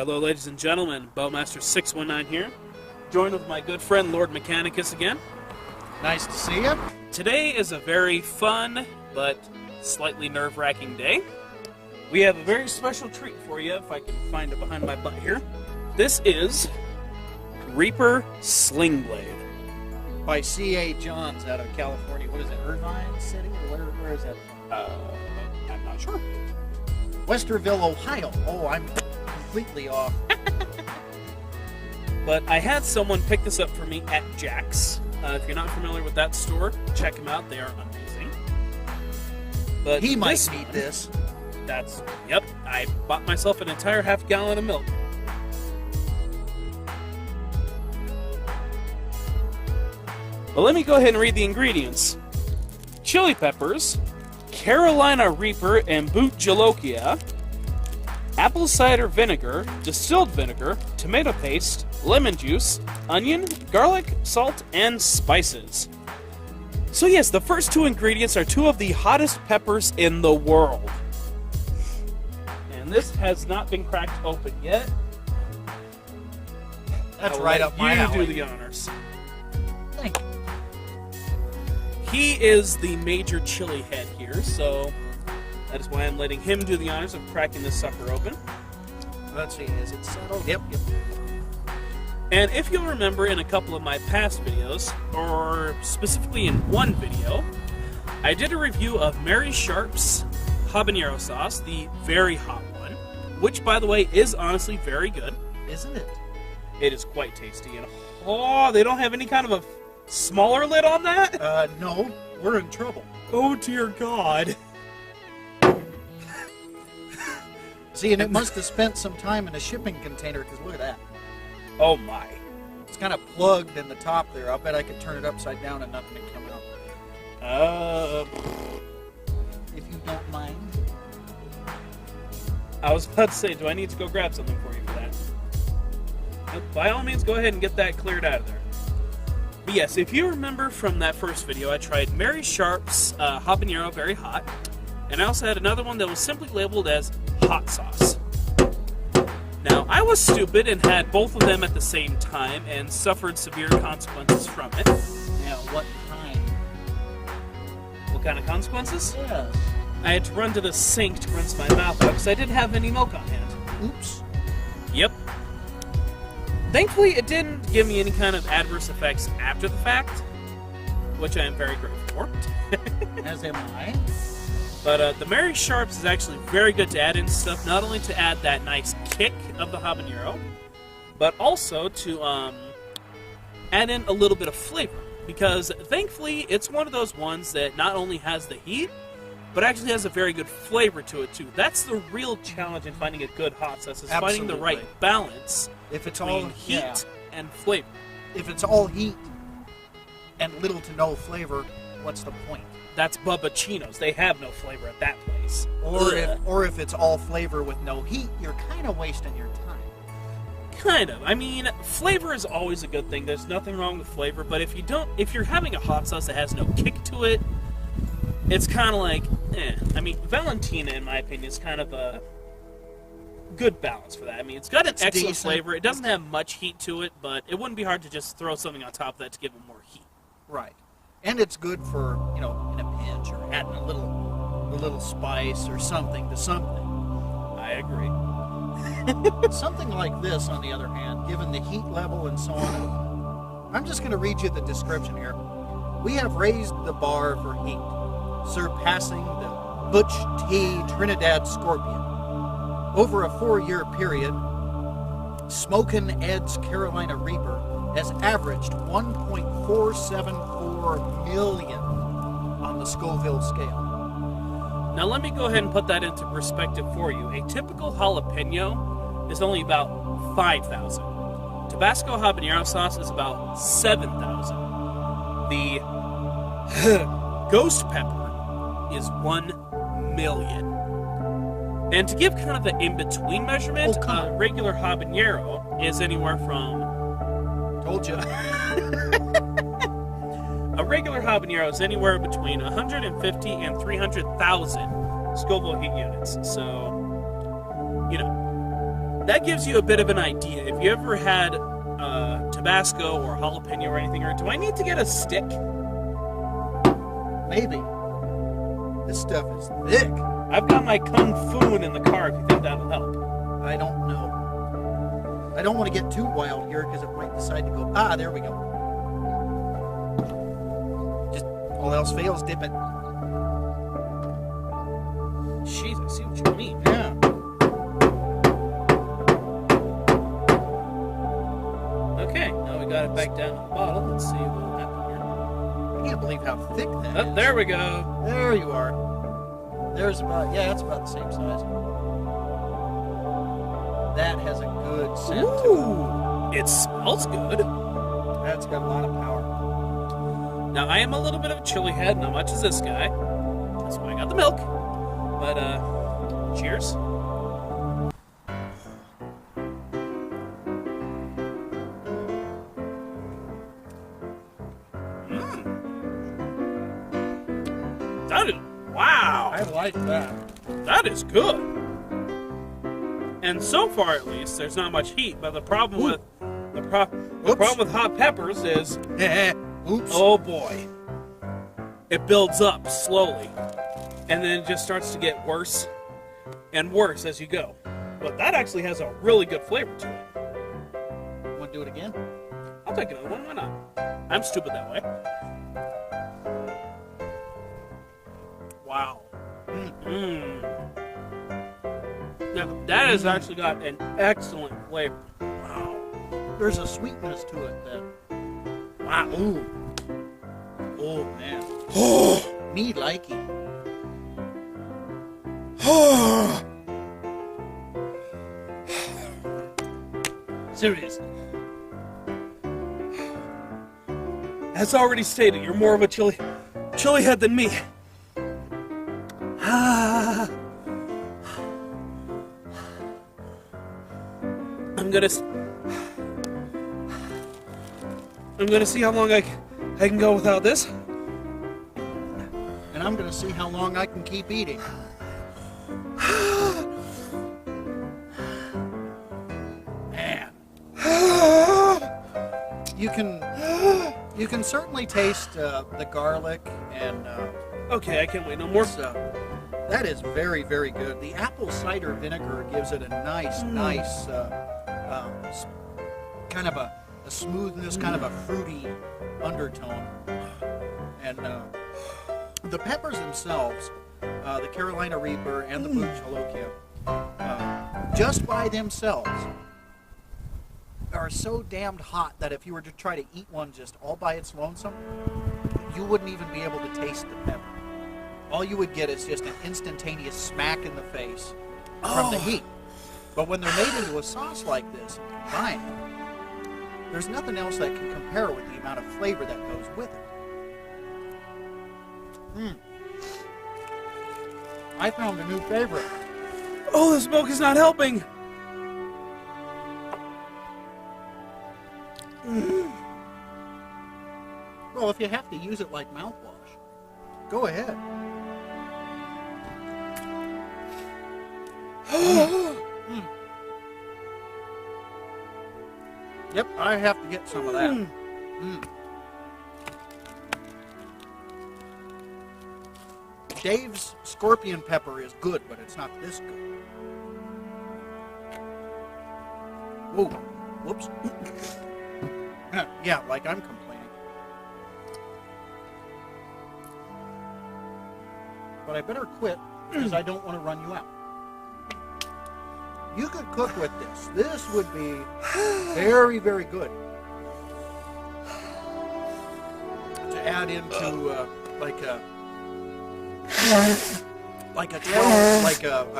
Hello, ladies and gentlemen. Bowmaster619 here, joined with my good friend LordMekanicus again. Nice to see you. Today is a very fun but slightly nerve-wracking day. We have a very special treat for you, if I can find it behind my butt here. This is Reaper Slingblade. By C.A. Johns out of California. What is it, Irvine City? Or where is that? I'm not sure. Westerville, Ohio. Oh, I'm completely off. But I had someone pick this up for me at Jack's. If you're not familiar with that store, check them out. They are amazing. But he might need this. Yep, I bought myself an entire half gallon of milk. Well, let me go ahead and read the ingredients. Chili peppers, Carolina Reaper and Boot Jalokia, apple cider vinegar, distilled vinegar, tomato paste, lemon juice, onion, garlic, salt, and spices. So yes, the first two ingredients are two of the hottest peppers in the world. And this has not been cracked open yet. That's right up my alley. You do the honors. Thank you. He is the major chili head here, so that is why I'm letting him do the honors of cracking this sucker open. Let's see, is it settled? Yep. And if you'll remember in a couple of my past videos, or specifically in one video, I did a review of Mary Sharp's habanero sauce, the very hot one, which, by the way, is honestly very good. Isn't it? It is quite tasty. And oh, they don't have any kind of a smaller lid on that? No, we're in trouble. Oh, dear God. See, and it must have spent some time in a shipping container, because look at that. Oh, my. It's kind of plugged in the top there. I'll bet I could turn it upside down and nothing would come out. If you don't mind. I was about to say, do I need to go grab something for you for that? By all means, go ahead and get that cleared out of there. But yes, if you remember from that first video, I tried Mary Sharp's habanero very hot, and I also had another one that was simply labeled as hot sauce. Now, I was stupid and had both of them at the same time and suffered severe consequences from it. Now, what kind? What kind of consequences? Yes. I had to run to the sink to rinse my mouth out because I didn't have any milk on hand. Oops. Yep. Thankfully, it didn't give me any kind of adverse effects after the fact, which I am very grateful for. As am I. But the Mary Sharp's is actually very good to add in stuff, not only to add that nice kick of the habanero, but also to add in a little bit of flavor. Because thankfully, it's one of those ones that not only has the heat, but actually has a very good flavor to it too. That's the real challenge in finding a good hot sauce, is finding the right balance if it's between all heat and flavor. If it's all heat and little to no flavor, what's the point? That's Bubba Chino's. They have no flavor at that place. Or if it's all flavor with no heat, you're kind of wasting your time. Kind of. I mean, flavor is always a good thing. There's nothing wrong with flavor, but if you're having a hot sauce that has no kick to it, it's kind of like, eh. I mean, Valentina, in my opinion, is kind of a good balance for that. I mean, it's got an excellent decent flavor. It doesn't have much heat to it, but it wouldn't be hard to just throw something on top of that to give it more heat. Right. And it's good for, in a pinch or adding a little spice or something to something. I agree. Something like this, on the other hand, given the heat level and so on, I'm just going to read you the description here. We have raised the bar for heat, surpassing the Butch T. Trinidad Scorpion. Over a 4-year period, Smokin' Ed's Carolina Reaper has averaged 1.474 million on the Scoville scale. Now let me go ahead and put that into perspective for you. A typical jalapeno is only about 5,000. Tabasco habanero sauce is about 7,000. The ghost pepper is 1 million. And to give kind of an in-between measurement, regular habanero is anywhere from... Told you. A regular habanero is anywhere between 150 and 300,000 Scoville heat units. So, that gives you a bit of an idea. If you ever had Tabasco or jalapeno or anything, or do I need to get a stick? Maybe. This stuff is thick. I've got my Kung Fu in the car if you think that'll help. I don't know. I don't want to get too wild here because it might decide to go. Ah, there we go. Just all else fails, dip it. Jeez, I see what you mean. Yeah. Okay, now we got it back down to the bottle. Let's see what happened here. I can't believe how thick that is. There we go. There you are. There's about, yeah, it's about the same size. That has a good scent to Ooh, it smells good. it. That's got a lot of power. Now, I am a little bit of a chili head, not much as this guy. That's why I got the milk. But, cheers. That is, wow. I like that. That is good. And so far, at least, there's not much heat. But the problem with the problem with hot peppers is, Oops. oh boy, it builds up slowly, and then it just starts to get worse and worse as you go. But that actually has a really good flavor to it. Want to do it again? I'll take another one. Why not? I'm stupid that way. Wow. Mm. Now, that has actually got an excellent flavor. Wow. There's a sweetness to it that. Wow. Ooh. Oh man. Me liking. Seriously. As already stated, you're more of a chili head than me. I'm gonna see how long I can go without this. And I'm gonna see how long I can keep eating. Man. You can certainly taste the garlic and Okay, I can't wait no more. that is very, very good. The apple cider vinegar gives it a nice kind of a smoothness, kind of a fruity undertone. And the peppers themselves, the Carolina Reaper and the Blue Chalokia, just by themselves, are so damned hot that if you were to try to eat one just all by its lonesome, you wouldn't even be able to taste the pepper. All you would get is just an instantaneous smack in the face from the heat. But when they're made into a sauce like this, combined, there's nothing else that can compare with the amount of flavor that goes with it. I found a new favorite. Oh, this milk is not helping. Well, if you have to use it like mouthwash, go ahead. Yep, I have to get some of that. Dave's scorpion pepper is good, but it's not this good. Whoa, whoops. Yeah, like I'm complaining. But I better quit because I don't want to run you out. You could cook with this. This would be very, very good to add into a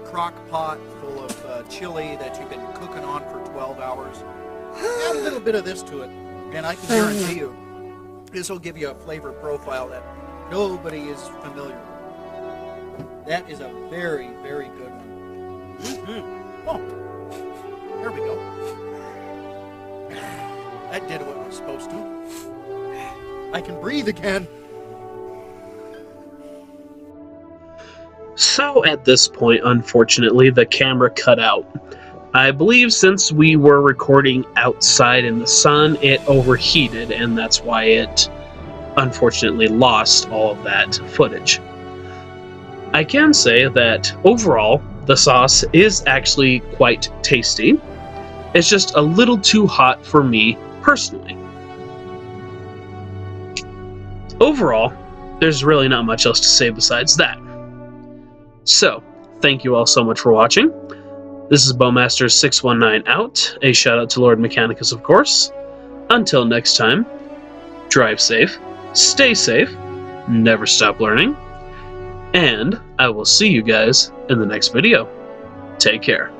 crock pot full of chili that you've been cooking on for 12 hours. Add a little bit of this to it, and I can guarantee you this will give you a flavor profile that nobody is familiar with. That is a very, very good one. Oh, there we go. That did what it was supposed to. I can breathe again. So at this point, unfortunately, the camera cut out. I believe since we were recording outside in the sun, it overheated, and that's why it unfortunately lost all of that footage. I can say that overall, the sauce is actually quite tasty. It's just a little too hot for me personally. Overall, there's really not much else to say besides that. So, thank you all so much for watching. This is Bowmaster619 out. A shout out to LordMekanicus, of course. Until next time, drive safe, stay safe, never stop learning, and I will see you guys in the next video. Take care.